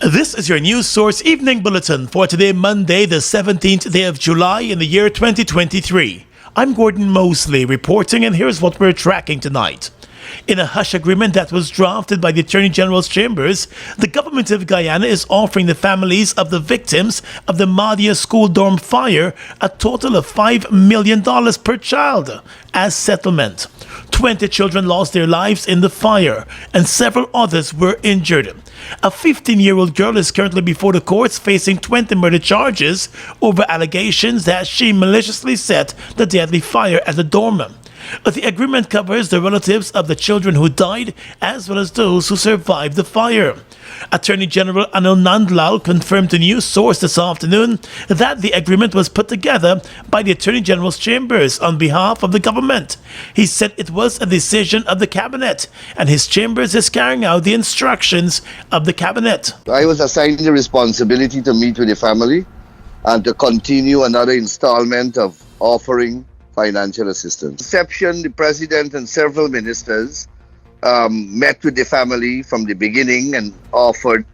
This is your news source evening bulletin for today, Monday, the 17th day of July in the year 2023. I'm Gordon Mosley reporting, and here's what we're tracking tonight. In a hush agreement that was drafted by the Attorney General's Chambers, the government of Guyana is offering the families of the victims of the Madia school dorm fire a total of $5 million per child as settlement. 20 children lost their lives in the fire, and several others were injured. A 15-year-old girl is currently before the courts facing 20 murder charges over allegations that she maliciously set the deadly fire at the dorm. The agreement covers the relatives of the children who died as well as those who survived the fire. Attorney General Anil Nandlal confirmed to News Source this afternoon that the agreement was put together by the Attorney General's Chambers on behalf of the government. He said it was a decision of the Cabinet, and his chambers is carrying out the instructions of the Cabinet. I was assigned the responsibility to meet with the family and to continue another installment of offering financial assistance. Inception, the President and several ministers met with the family from the beginning and offered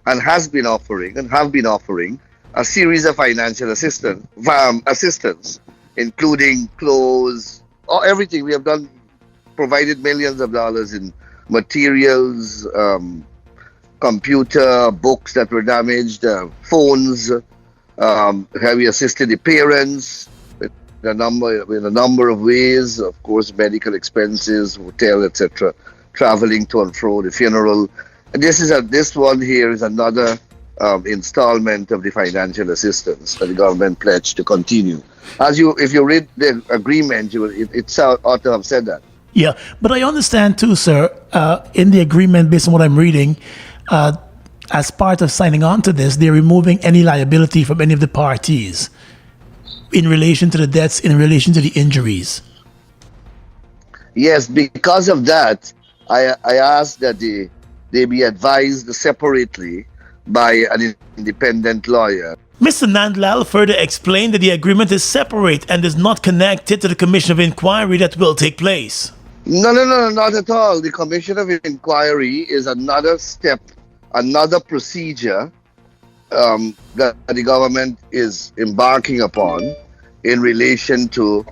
and have been offering a series of financial assistance, including clothes, or everything. We have provided millions of dollars in materials, computer, books that were damaged, phones. We assisted the parents in a number of ways, of course, medical expenses, hotel, etc., traveling to and fro, the funeral. And this one here is another installment of the financial assistance that the government pledged to continue. If you read the agreement, it ought to have said that. Yeah, but I understand too, sir, in the agreement, based on what I'm reading, as part of signing on to this, they're removing any liability from any of the parties in relation to the deaths, in relation to the injuries. Yes, because of that, I asked that they be advised separately by an independent lawyer. Mr. Nandlal further explained that the agreement is separate and is not connected to the Commission of Inquiry that will take place. No, not at all. The Commission of Inquiry is another step, another procedure that the government is embarking upon in relation to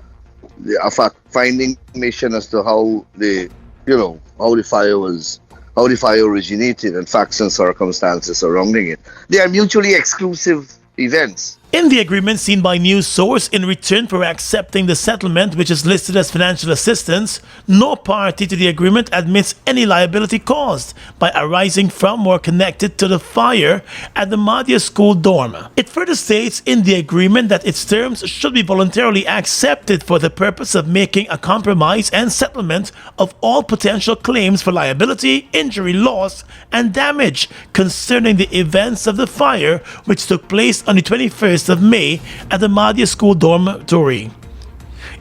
the fact-finding mission as to how the fire originated and facts and circumstances surrounding it. They are mutually exclusive events. In the agreement seen by News Source, in return for accepting the settlement, which is listed as financial assistance, no party to the agreement admits any liability caused by arising from or connected to the fire at the Madia school dorm. It further states in the agreement that its terms should be voluntarily accepted for the purpose of making a compromise and settlement of all potential claims for liability, injury, loss, and damage concerning the events of the fire which took place on the 21st of May at the Madia school dormitory.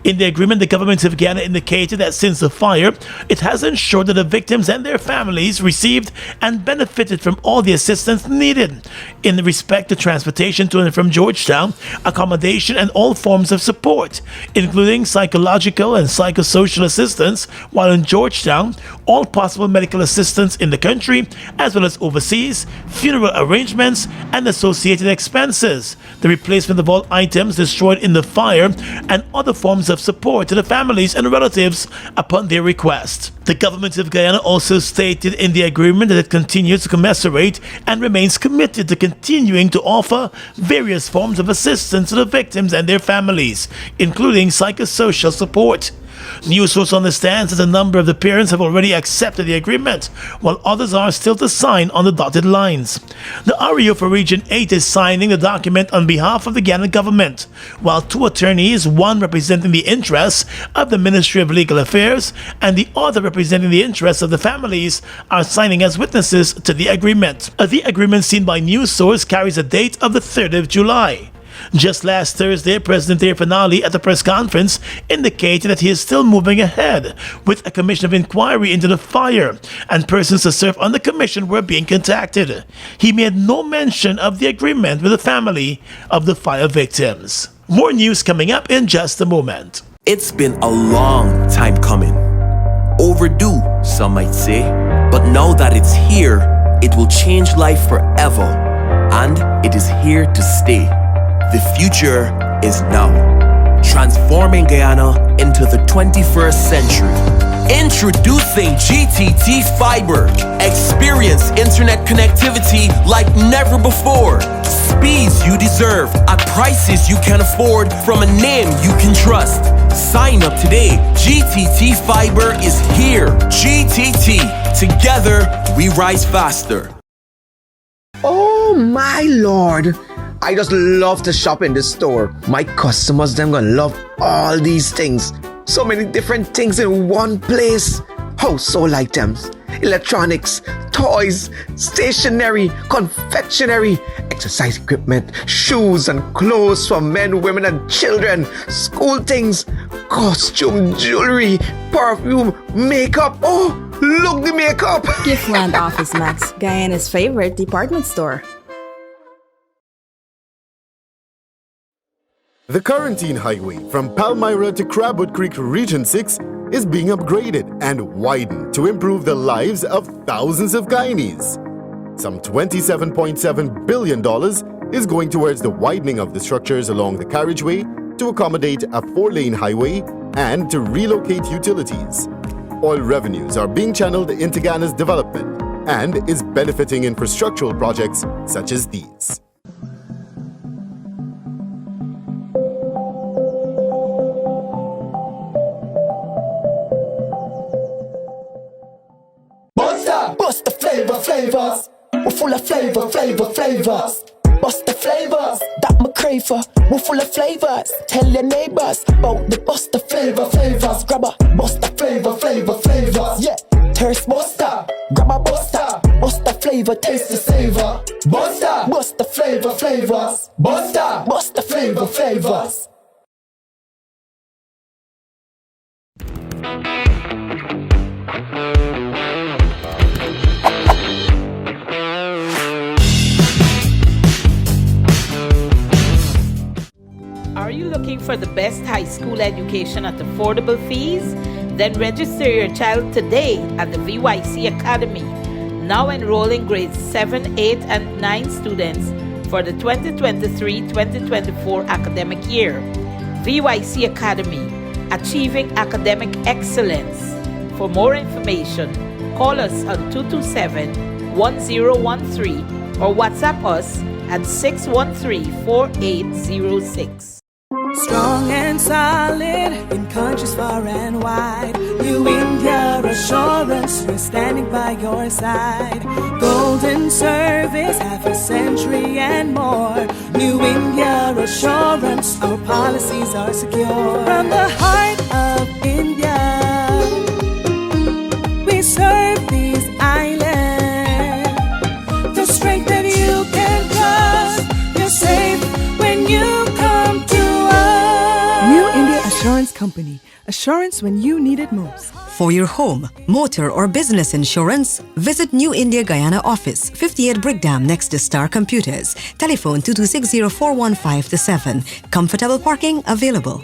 In the agreement, the government of Guyana indicated that since the fire, it has ensured that the victims and their families received and benefited from all the assistance needed in respect to transportation to and from Georgetown, accommodation, and all forms of support, including psychological and psychosocial assistance while in Georgetown, all possible medical assistance in the country, as well as overseas, funeral arrangements, and associated expenses, the replacement of all items destroyed in the fire, and other forms of support to the families and relatives upon their request. The government of Guyana also stated in the agreement that it continues to commiserate and remains committed to continuing to offer various forms of assistance to the victims and their families, including psychosocial support. News Source understands that a number of the parents have already accepted the agreement, while others are still to sign on the dotted lines. The REO for Region 8 is signing the document on behalf of the Guyana government, while two attorneys, one representing the interests of the Ministry of Legal Affairs and the other representing the interests of the families, are signing as witnesses to the agreement. The agreement seen by News Source carries a date of the 3rd of July. Just last Thursday, President Dave Finale at the press conference indicated that he is still moving ahead with a commission of inquiry into the fire, and persons to serve on the commission were being contacted. He made no mention of the agreement with the family of the fire victims. More news coming up in just a moment. It's been a long time coming. Overdue, some might say, but now that it's here, It will change life forever, and it is here to stay. The future is now, transforming Guyana into the 21st century. Introducing GTT Fiber. Experience internet connectivity like never before. Speeds you deserve at prices you can afford from a name you can trust. Sign up today. GTT Fiber is here. GTT. Together, we rise faster. Oh my lord! I just love to shop in this store. My customers, them gonna love all these things. So many different things in one place. Household items, electronics, toys, stationery, confectionery, exercise equipment, shoes and clothes for men, women and children, school things, costume, jewelry, perfume, makeup. Oh, look the makeup! Giftland Office Max, Guyana's favorite department store. The Quarantine Highway from Palmyra to Crabwood Creek Region 6 is being upgraded and widened to improve the lives of thousands of Guyanese. Some $27.7 billion is going towards the widening of the structures along the carriageway to accommodate a 4-lane highway and to relocate utilities. Oil revenues are being channeled into Guyana's development and is benefiting infrastructural projects such as these. Bust the flavors. We're full of flavors. Bust the flavors, that me crave for. We're full of flavors. Tell your neighbors about the bust the flavors. Grab a bust the flavors. Yeah, thirst buster. Grab a buster. Bust the flavor, taste the savor. Bust the flavors. Bust the flavors. Are you looking for the best high school education at affordable fees? Then register your child today at the VYC Academy. Now enrolling grades 7, 8, and 9 students for the 2023-2024 academic year. VYC Academy, achieving academic excellence. For more information, call us on 227-1013 or WhatsApp us at 613-4806. Strong and solid in countries far and wide. New India Assurance, we're standing by your side. Golden service, half a century and more. New India Assurance, our policies are secure. From the heart of India, we serve these islands. The strength that you can trust, you're safe when you come to New India Assurance Company. Assurance when you need it most. For your home, motor or business insurance, visit New India Guyana office, 58 Brickdam next to Star Computers. Telephone 226-0415-7. Comfortable parking available.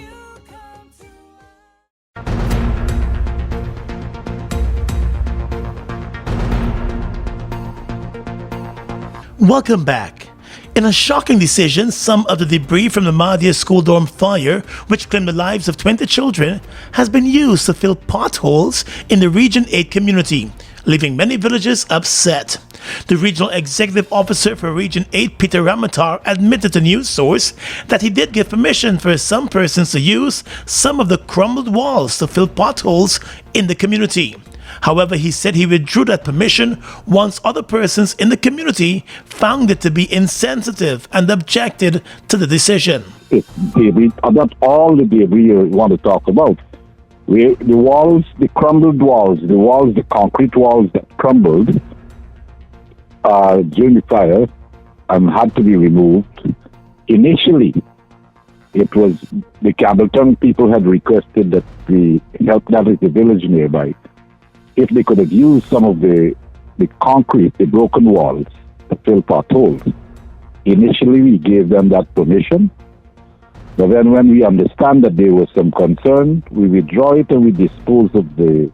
Welcome back. In a shocking decision, some of the debris from the Madia school dorm fire, which claimed the lives of 20 children, has been used to fill potholes in the Region 8 community, leaving many villagers upset. The regional executive officer for Region 8, Peter Ramatar, admitted to news source that he did give permission for some persons to use some of the crumbled walls to fill potholes in the community. However, he said he withdrew that permission once other persons in the community found it to be insensitive and objected to the decision. That's all the debris we want to talk about. The walls, the crumbled walls, the concrete walls that crumbled during the fire had to be removed. Initially, it was the Campbelltown people had requested that the village nearby, if they could have used some of the concrete, the broken walls, to fill potholes. Initially, we gave them that permission. But then when we understand that there was some concern, we withdraw it and we dispose of the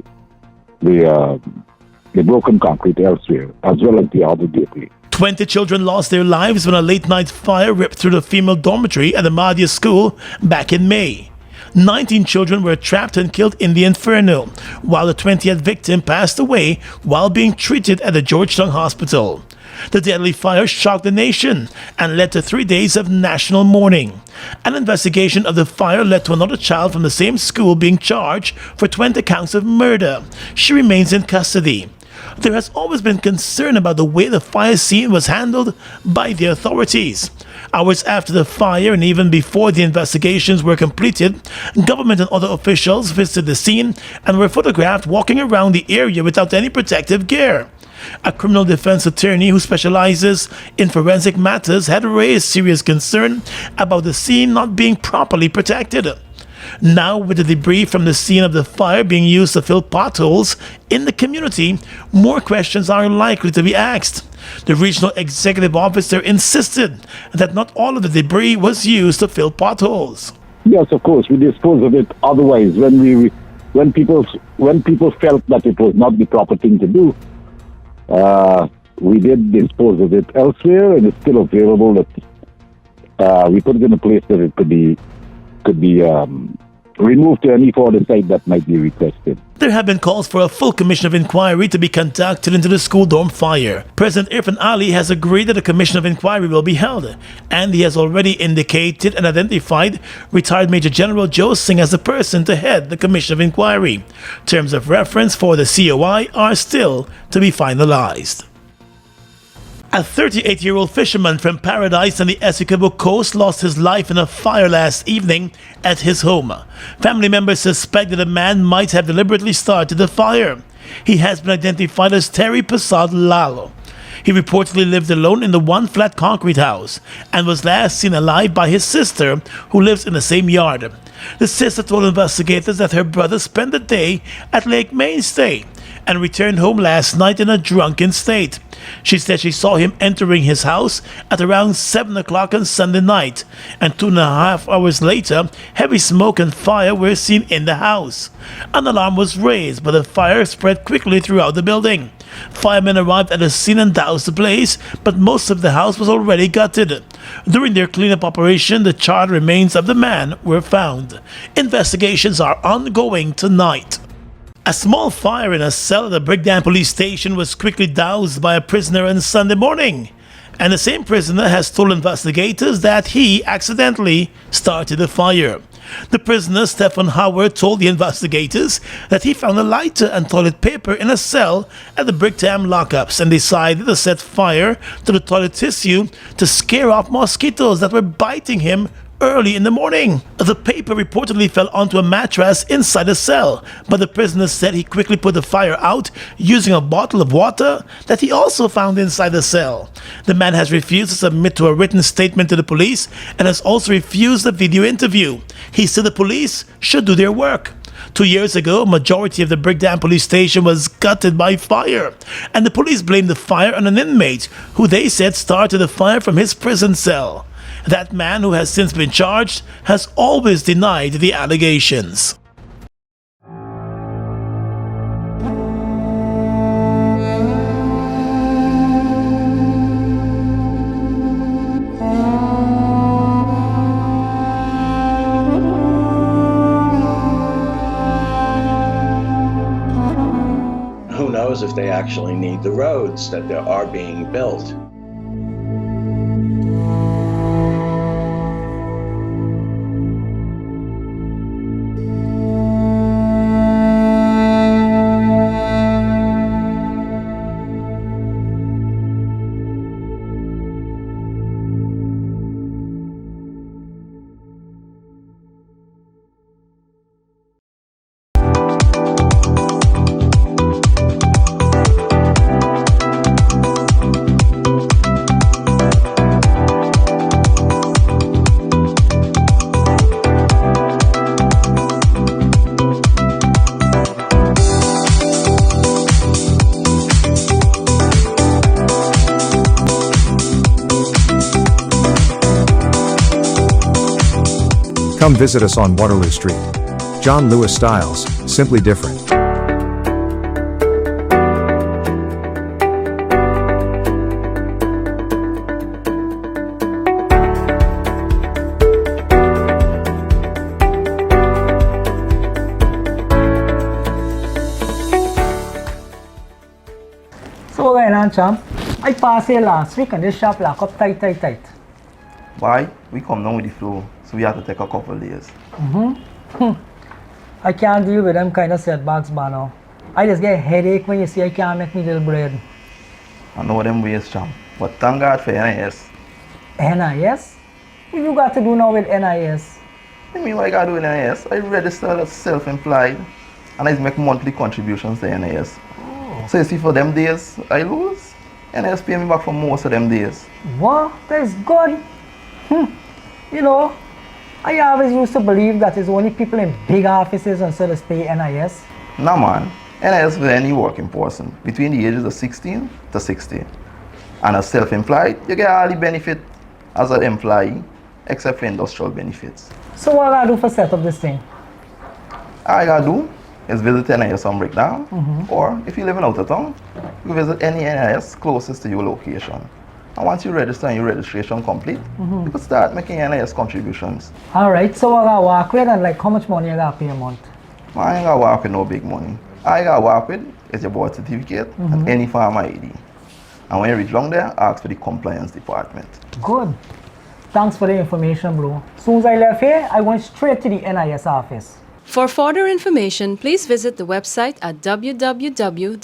broken concrete elsewhere, as well as the other debris. 20 children lost their lives when a late-night fire ripped through the female dormitory at the Madia school back in May. 19 children were trapped and killed in the inferno, while the 20th victim passed away while being treated at the Georgetown Hospital. The deadly fire shocked the nation and led to 3 days of national mourning. An investigation of the fire led to another child from the same school being charged for 20 counts of murder. She remains in custody. There has always been concern about the way the fire scene was handled by the authorities. Hours after the fire and even before the investigations were completed, government and other officials visited the scene and were photographed walking around the area without any protective gear. A criminal defense attorney who specializes in forensic matters had raised serious concern about the scene not being properly protected. Now, with the debris from the scene of the fire being used to fill potholes in the community, more questions are likely to be asked. The regional executive officer insisted that not all of the debris was used to fill potholes. Yes, of course, we dispose of it. Otherwise, when people felt that it was not the proper thing to do, we did dispose of it elsewhere, and it's still available. That we put it in a place that it could be removed to any further site that might be requested. There have been calls for a full commission of inquiry to be conducted into the school dorm fire. President Irfan Ali has agreed that a commission of inquiry will be held, and he has already indicated and identified retired Major General Joe Singh as the person to head the commission of inquiry. Terms of reference for the COI are still to be finalized. A 38-year-old fisherman from Paradise on the Essequibo coast lost his life in a fire last evening at his home. Family members suspect that a man might have deliberately started the fire. He has been identified as Terry Passad Lalo. He reportedly lived alone in the one-flat concrete house and was last seen alive by his sister, who lives in the same yard. The sister told investigators that her brother spent the day at Lake Mainstay and returned home last night in a drunken state. She said she saw him entering his house at around 7 o'clock on Sunday night, and 2.5 hours later, heavy smoke and fire were seen in the house. An alarm was raised, but the fire spread quickly throughout the building. Firemen arrived at the scene and doused the blaze, but most of the house was already gutted. During their cleanup operation, the charred remains of the man were found. Investigations are ongoing tonight. A small fire in a cell at the Brigdam police station was quickly doused by a prisoner on Sunday morning. And the same prisoner has told investigators that he accidentally started the fire. The prisoner, Stephen Howard, told the investigators that he found a lighter and toilet paper in a cell at the Brigdam lockups and decided to set fire to the toilet tissue to scare off mosquitoes that were biting him early in the morning. The paper reportedly fell onto a mattress inside the cell, but the prisoner said he quickly put the fire out using a bottle of water that he also found inside the cell. The man has refused to submit to a written statement to the police and has also refused a video interview. He said the police should do their work. 2 years ago, a majority of the Brigdam police station was gutted by fire, and the police blamed the fire on an inmate who they said started the fire from his prison cell. That man, who has since been charged, has always denied the allegations. Who knows if they actually need the roads that are being built. Come visit us on Waterloo Street. John Lewis Styles, simply different. So what going on, champ? I passed here last week and this shop lock up tight. Why? We come down with the flow, so we have to take a couple of days. I can't deal with them kind of setbacks, Bano. I just get a headache when you see I can't make me little bread. I know them ways, champ. But thank God for NIS. NIS? What you got to do now with NIS? I mean, what I got to do with NIS? I registered as self-employed and I make monthly contributions to NIS. So you see, for them days I lose, NIS pay me back for most of them days. What? That's good. You know, I always used to believe that it's only people in big offices and so they pay NIS. Nah, man. NIS for any working person between the ages of 16 to 60. And as self-employed, you get all the benefit as an employee, except for industrial benefits. So what I do for set up this thing? All I gotta do is visit NIS on breakdown, or if you live in out of town, you visit any NIS closest to your location. And once you register and your registration complete, you can start making NIS contributions. Alright, so what I walk with and like how much money I gotta pay a month? I ain't gotta walk with no big money. All I gotta walk with is your birth certificate and any farm ID. And when you reach down there, ask for the compliance department. Good. Thanks for the information, bro. As soon as I left here, I went straight to the NIS office. For further information, please visit the website at www.nis.org.gy,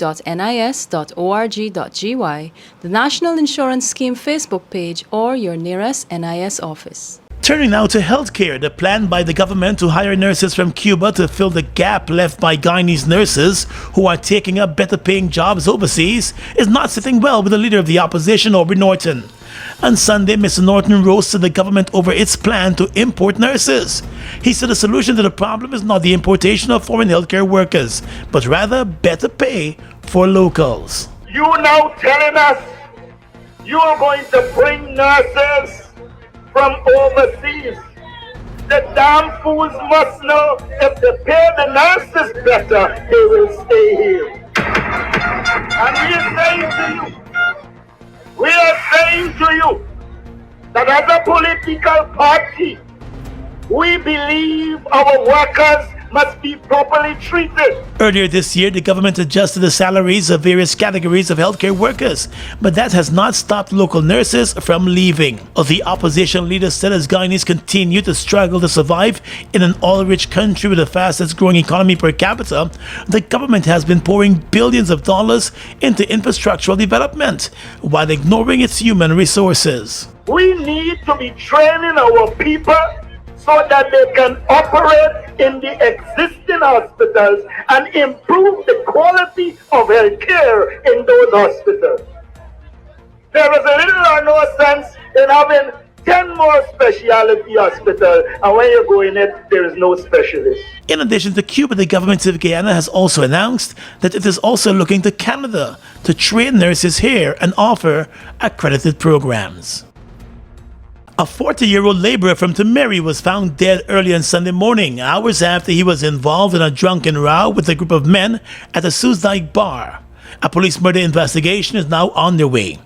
the National Insurance Scheme Facebook page, or your nearest NIS office. Turning now to healthcare, the plan by the government to hire nurses from Cuba to fill the gap left by Guyanese nurses who are taking up better paying jobs overseas is not sitting well with the leader of the opposition, Aubrey Norton. On Sunday, Mr. Norton roasted the government over its plan to import nurses. He said the solution to the problem is not the importation of foreign healthcare workers, but rather better pay for locals. You now telling us you are going to bring nurses from overseas. The damn fools must know if they pay the nurses better, they will stay here. And we are saying to you that as a political party, we believe our workers must be properly treated. Earlier this year, the government adjusted the salaries of various categories of healthcare workers, but that has not stopped local nurses from leaving. The opposition leader said as Guyanese continue to struggle to survive in an oil-rich country with the fastest growing economy per capita, the government has been pouring billions of dollars into infrastructural development while ignoring its human resources. We need to be training our people so that they can operate in the existing hospitals and improve the quality of health care in those hospitals. There is a little or no sense in having 10 more specialty hospitals, and when you go in it, there is no specialist. In addition to Cuba, the government of Guyana has also announced that it is also looking to Canada to train nurses here and offer accredited programs. A 40-year-old laborer from Temeri was found dead early on Sunday morning, hours after he was involved in a drunken row with a group of men at a Suzdijk bar. A police murder investigation is now underway.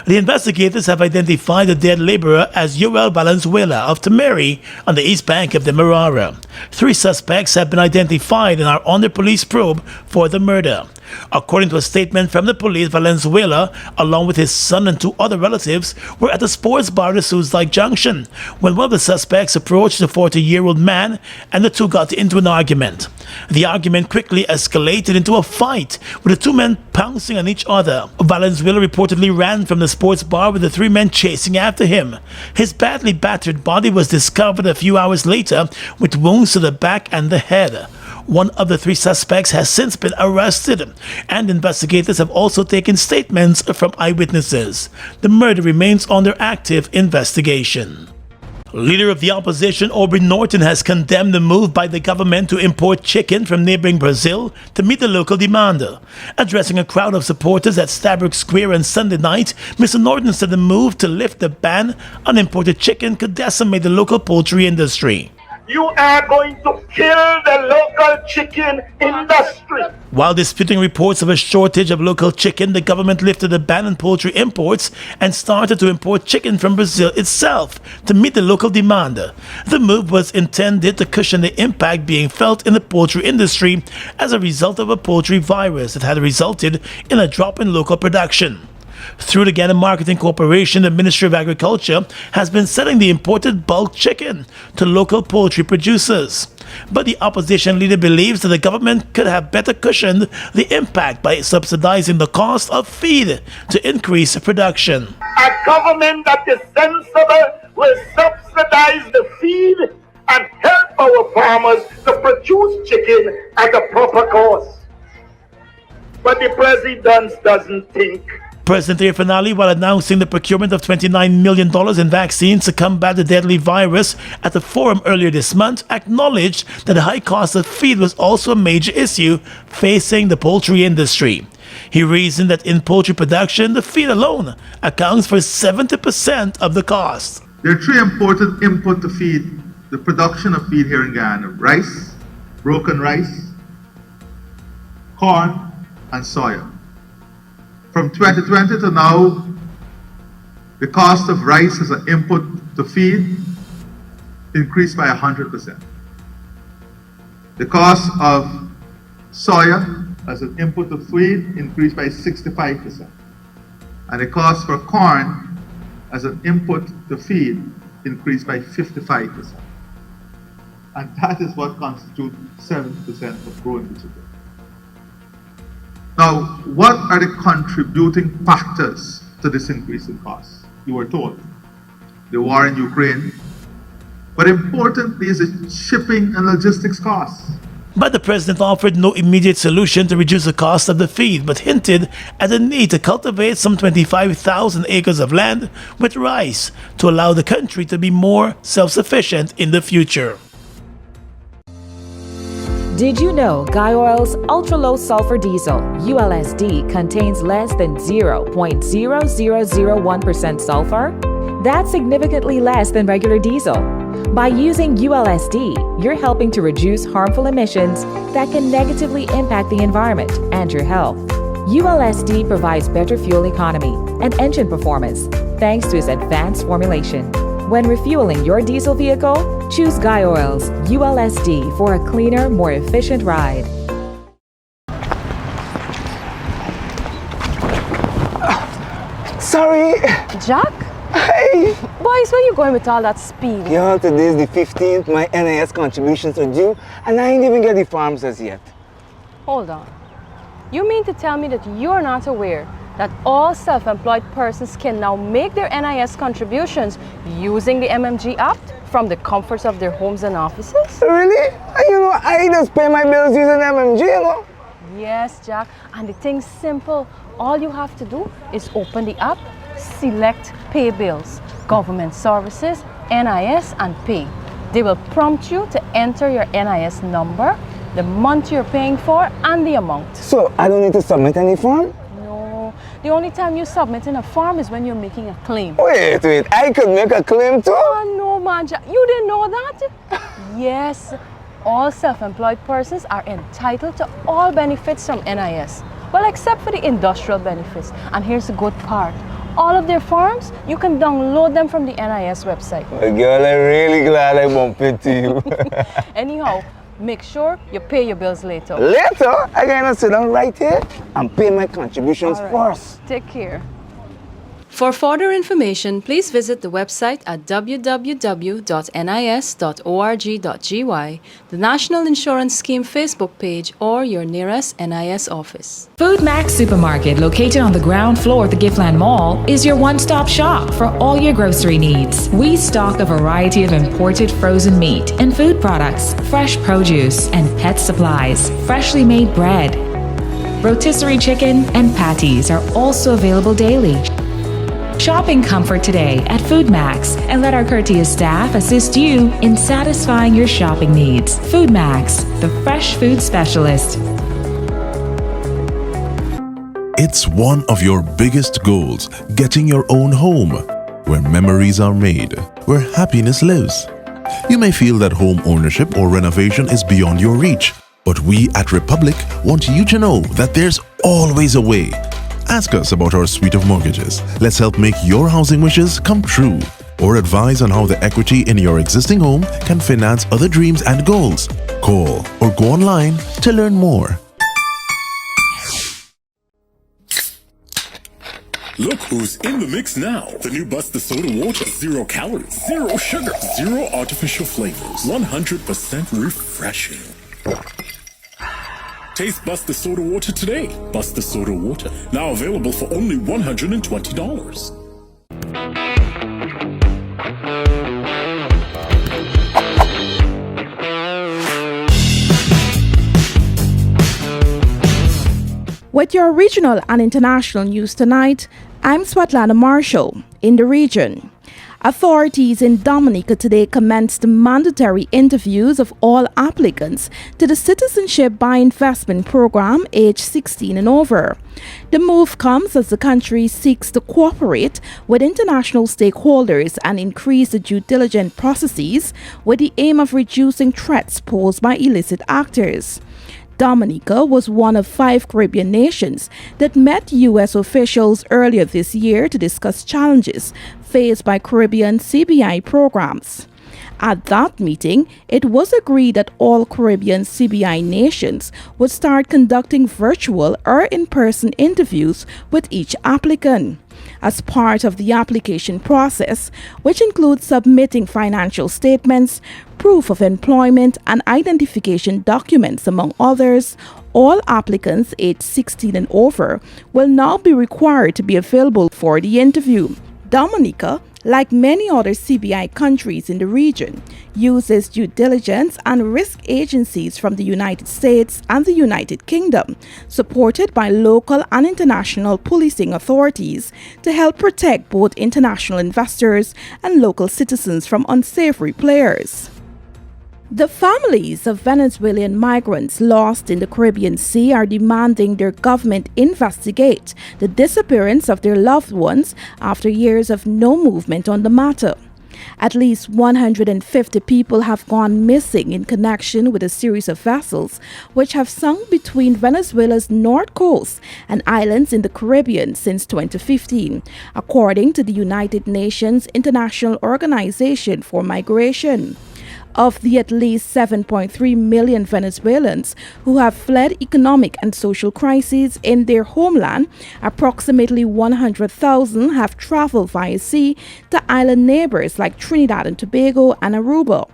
The investigators have identified the dead laborer as Yoel Valenzuela of Temeri on the east bank of the Marara. 3 suspects have been identified and are under police probe for the murder. According to a statement from the police, Valenzuela, along with his son and 2 other relatives, were at a sports bar at Suzdijk Junction when one of the suspects approached the 40-year-old man and the two got into an argument. The argument quickly escalated into a fight, with the 2 men pouncing on each other. Valenzuela reportedly ran from the sports bar with the 3 men chasing after him. His badly battered body was discovered a few hours later with wounds to the back and the head. One of the 3 suspects has since been arrested, and investigators have also taken statements from eyewitnesses. The murder remains under active investigation. Leader of the opposition, Aubrey Norton, has condemned the move by the government to import chicken from neighboring Brazil to meet the local demand. Addressing a crowd of supporters at Stabroek Square on Sunday night, Mr. Norton said the move to lift the ban on imported chicken could decimate the local poultry industry. you are going to kill the local chicken industry. While disputing reports of a shortage of local chicken, the government lifted a ban on poultry imports and started to import chicken from Brazil itself to meet the local demand. The move was intended to cushion the impact being felt in the poultry industry as a result of a poultry virus that had resulted in a drop in local production. Through the Guyana Marketing Corporation, the Ministry of Agriculture has been selling the imported bulk chicken to local poultry producers. But the opposition leader believes that the government could have better cushioned the impact by subsidizing the cost of feed to increase production. A government that is sensible will subsidize the feed and help our farmers to produce chicken at a proper cost. But the president doesn't think. President Finale, while announcing the procurement of $29 million in vaccines to combat the deadly virus at the forum earlier this month, acknowledged that the high cost of feed was also a major issue facing the poultry industry. He reasoned that in poultry production, the feed alone accounts for 70% of the cost. There are three important inputs to feed the production of feed here in Guyana: rice, broken rice, corn, and soya. From 2020 to now, the cost of rice as an input to feed increased by 100%. The cost of soya as an input to feed increased by 65%. And the cost for corn as an input to feed increased by 55%. And that is what constitutes 70% of growing vegetable. Now, what are the contributing factors to this increase in costs? You were told the war in Ukraine, but importantly is the shipping and logistics costs. But the president offered no immediate solution to reduce the cost of the feed, but hinted at the need to cultivate some 25,000 acres of land with rice to allow the country to be more self-sufficient in the future. Did you know Guy Oil's ultra-low sulfur diesel, ULSD, contains less than 0.0001% sulfur? That's significantly less than regular diesel. By using ULSD, you're helping to reduce harmful emissions that can negatively impact the environment and your health. ULSD provides better fuel economy and engine performance thanks to its advanced formulation. When refueling your diesel vehicle, choose Guy Oil's ULSD for a cleaner, more efficient ride. Sorry. Jack? Hey. Boys, where you going with all that speed? Yo, today's the 15th. My NIS contributions are due, and I ain't even get the forms as yet. Hold on. You mean to tell me that you're not aware that all self-employed persons can now make their NIS contributions using the MMG app from the comforts of their homes and offices? Really? I just pay my bills using MMG, Yes, Jack. And the thing's simple. All you have to do is open the app, select Pay Bills, Government Services, NIS, and Pay. They will prompt you to enter your NIS number, the month you're paying for, and the amount. So I don't need to submit any form? The only time you submit in a form is when you're making a claim. Wait, I could make a claim too? Oh, no, man. You didn't know that? Yes. All self-employed persons are entitled to all benefits from NIS. Well, except for the industrial benefits. And here's the good part. All of their forms, you can download them from the NIS website. Well, girl, I'm really glad I bumped into you. Anyhow, make sure you pay your bills later. Later? I gotta sit down right here and pay my contributions first. Take care. For further information, please visit the website at www.nis.org.gy, the National Insurance Scheme Facebook page, or your nearest NIS office. Food Max Supermarket, located on the ground floor at the Giftland Mall, is your one-stop shop for all your grocery needs. We stock a variety of imported frozen meat and food products, fresh produce, and pet supplies, freshly made bread. Rotisserie chicken and patties are also available daily. Shop in comfort today at Food Max and let our courteous staff assist you in satisfying your shopping needs. Food Max, the fresh food specialist. It's one of your biggest goals, getting your own home, where memories are made, where happiness lives. You may feel that home ownership or renovation is beyond your reach, but we at Republic want you to know that there's always a way. Ask us about our suite of mortgages. Let's help make your housing wishes come true. Or advise on how the equity in your existing home can finance other dreams and goals. Call or go online to learn more. Look who's in the mix now. The new Buster Soda Water. 0 calories, 0 sugar, 0 artificial flavors. 100% refreshing. Taste Buster Soda Water today. Buster Soda Water. Now available for only $120. With your regional and international news tonight, I'm Swatlana Marshall in the region. Authorities in Dominica today commenced mandatory interviews of all applicants to the Citizenship by Investment program aged 16 and over. The move comes as the country seeks to cooperate with international stakeholders and increase the due diligence processes with the aim of reducing threats posed by illicit actors. Dominica was one of 5 Caribbean nations that met U.S. officials earlier this year to discuss challenges faced by Caribbean CBI programs. At that meeting, it was agreed that all Caribbean CBI nations would start conducting virtual or in-person interviews with each applicant. As part of the application process, which includes submitting financial statements, proof of employment, and identification documents, among others, all applicants aged 16 and over will now be required to be available for the interview. Dominica, like many other CBI countries in the region, uses due diligence and risk agencies from the United States and the United Kingdom, supported by local and international policing authorities to help protect both international investors and local citizens from unsavory players. The families of Venezuelan migrants lost in the Caribbean Sea are demanding their government investigate the disappearance of their loved ones after years of no movement on the matter. At least 150 people have gone missing in connection with a series of vessels which have sunk between Venezuela's north coast and islands in the Caribbean since 2015, according to the United Nations International Organization for Migration. Of the at least 7.3 million Venezuelans who have fled economic and social crises in their homeland, approximately 100,000 have traveled via sea to island neighbors like Trinidad and Tobago and Aruba.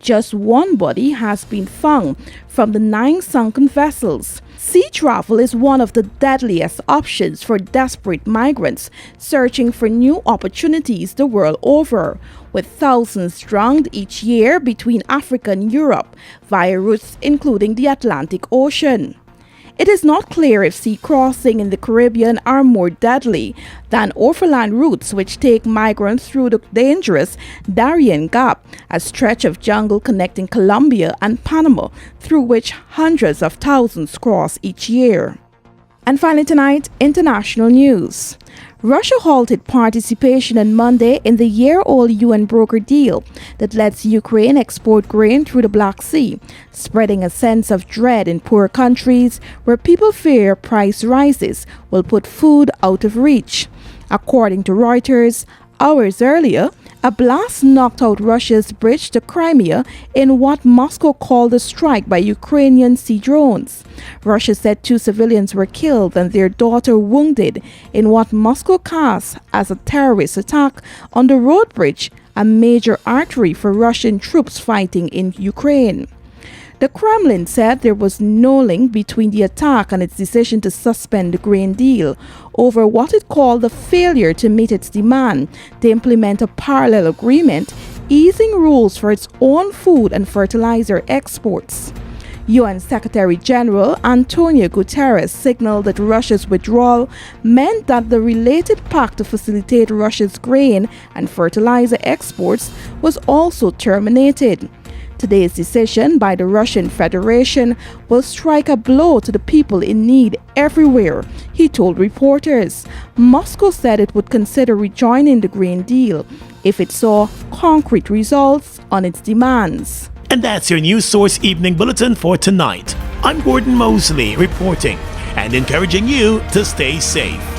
Just one body has been found from the 9 sunken vessels. Sea travel is one of the deadliest options for desperate migrants searching for new opportunities the world over, with thousands drowned each year between Africa and Europe via routes including the Atlantic Ocean. It is not clear if sea crossing in the Caribbean are more deadly than overland routes which take migrants through the dangerous Darien Gap, a stretch of jungle connecting Colombia and Panama through which hundreds of thousands cross each year. And finally tonight, international news. Russia halted participation on Monday in the year-old UN broker deal that lets Ukraine export grain through the Black Sea, spreading a sense of dread in poor countries where people fear price rises will put food out of reach. According to Reuters, hours earlier, a blast knocked out Russia's bridge to Crimea in what Moscow called a strike by Ukrainian sea drones. Russia said 2 civilians were killed and their daughter wounded in what Moscow cast as a terrorist attack on the road bridge, a major artery for Russian troops fighting in Ukraine. The Kremlin said there was no link between the attack and its decision to suspend the grain deal over what it called the failure to meet its demand to implement a parallel agreement easing rules for its own food and fertilizer exports. UN Secretary General Antonio Guterres signaled that Russia's withdrawal meant that the related pact to facilitate Russia's grain and fertilizer exports was also terminated. Today's decision by the Russian Federation will strike a blow to the people in need everywhere, he told reporters. Moscow said it would consider rejoining the Green Deal if it saw concrete results on its demands. And that's your News Source Evening Bulletin for tonight. I'm Gordon Mosley reporting and encouraging you to stay safe.